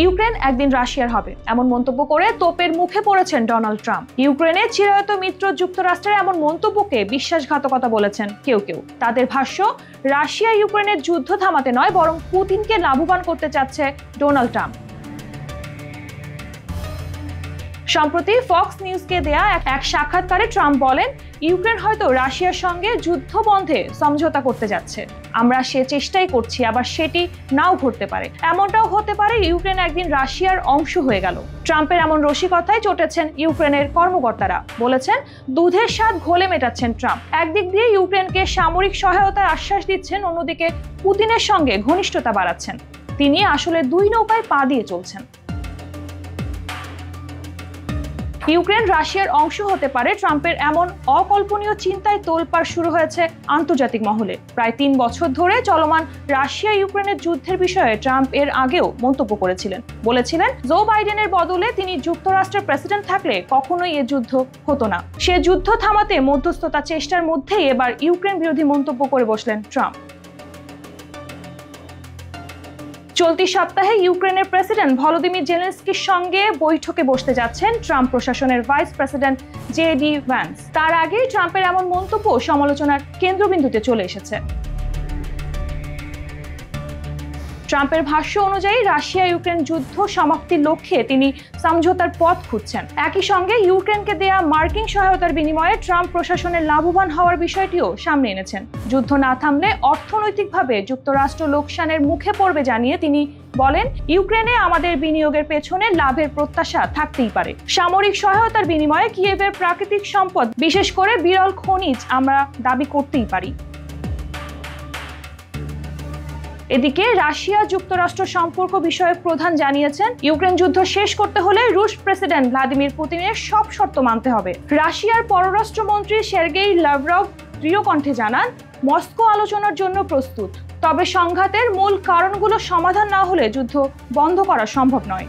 Ukraine একদিন রাশিয়ার হবে এমন মন্তব্য করে তোপের মুখে পড়েছেন ডোনাল্ড ট্রাম্প। ইউক্রেনের চিরায়ত মিত্র যুক্তরাষ্ট্রের এমন মন্তব্যকে বিশ্বাসঘাতকতা বলেছেন কেউ কেউ। তাদের ভাষ্য, রাশিয়া ইউক্রেনের যুদ্ধ থামাতে নয় বরং পুতিনকে লাভবান করতে চাচ্ছে ডোনাল্ড ট্রাম্প। সম্প্রতি ফক্স নিউজকে দেয়া এক সাক্ষাৎকারে ট্রাম্প বলেন, ইউক্রেন হয়তো রাশিয়ার সঙ্গে যুদ্ধ বন্ধে সমঝোতা করতে যাচ্ছে। আমরা সে চেষ্টাই করছি, আবার সেটি নাও ঘটতে পারে। এমনটাও হতে পারে ইউক্রেন একদিন রাশিয়ার অংশ হয়ে গেল। ট্রাম্পের এমন রসিকতায় চটেছেন ইউক্রেনের কর্মকর্তারা। বলেছেন, দুধের স্বাদ ঘোলে মেটাচ্ছেন ট্রাম্প। একদিক দিয়ে ইউক্রেনকে সামরিক সহায়তার আশ্বাস দিচ্ছেন, অন্যদিকে পুতিনের সঙ্গে ঘনিষ্ঠতা বাড়াচ্ছেন। তিনি আসলে দুই নৌকায় পা দিয়ে চলছেন। ইউক্রেন রাশিয়ার অংশ হতে পারে, ট্রাম্পের এমন অকল্পনীয় চিন্তায় তোলপাড় শুরু হয়েছে আন্তর্জাতিক মহলে। প্রায় 3 বছর ধরে চলমান রাশিয়া ইউক্রেনের যুদ্ধের বিষয়ে ট্রাম্প এর আগেও মন্তব্য করেছিলেন। বলেছিলেন, জো বাইডেনের বদলে তিনি যুক্তরাষ্ট্রের প্রেসিডেন্ট থাকলে কখনোই এ যুদ্ধ হতো না। সে যুদ্ধ থামাতে মধ্যস্থতা চেষ্টার মধ্যেই এবার ইউক্রেন বিরোধী মন্তব্য করে বসলেন ট্রাম্প। চলতি সপ্তাহে ইউক্রেনের প্রেসিডেন্ট ভলোদিমির জেলেনস্কির সঙ্গে বৈঠকে বসতে যাচ্ছেন ট্রাম্প প্রশাসনের ভাইস প্রেসিডেন্ট জেডি ভ্যান্স। তার আগেই ট্রাম্পের এমন মন্তব্য সমালোচনার কেন্দ্রবিন্দুতে চলে এসেছে। ট্রাম্পের ভাষ্য অনুযায়ী রাশিয়া ইউক্রেন যুদ্ধ সমাপ্তির লক্ষ্যে তিনি সমঝোতার পথ খুঁজছেন। একই সঙ্গে ইউক্রেনকে দেয়া মার্কিন সহায়তার বিনিময়ে ট্রাম্প প্রশাসনের লাভবান হওয়ার বিষয়টিও সামনে এনেছেন। যুদ্ধ না থামলে অর্থনৈতিকভাবে যুক্তরাষ্ট্র লোকসানের মুখে পড়বে জানিয়ে তিনি বলেন, ইউক্রেনে আমাদের বিনিয়োগের পেছনে লাভের প্রত্যাশা থাকতেই পারে। সামরিক সহায়তার বিনিময়ে কিয়েভের প্রাকৃতিক সম্পদ, বিশেষ করে বিরল খনিজ আমরা দাবি করতেই পারি। এদিকে রাশিয়া যুক্তরাষ্ট্র সম্পর্ক বিষয়ক প্রধান জানিয়েছেন, ইউক্রেন যুদ্ধ শেষ করতে হলে রুশ প্রেসিডেন্ট ভ্লাদিমির পুতিনের সব শর্ত মানতে হবে। রাশিয়ার পররাষ্ট্রমন্ত্রী সের্গেই লাভরভ দৃঢ় কণ্ঠে জানান, মস্কো আলোচনার জন্য প্রস্তুত, তবে সংঘাতের মূল কারণগুলো সমাধান না হলে যুদ্ধ বন্ধ করা সম্ভব নয়।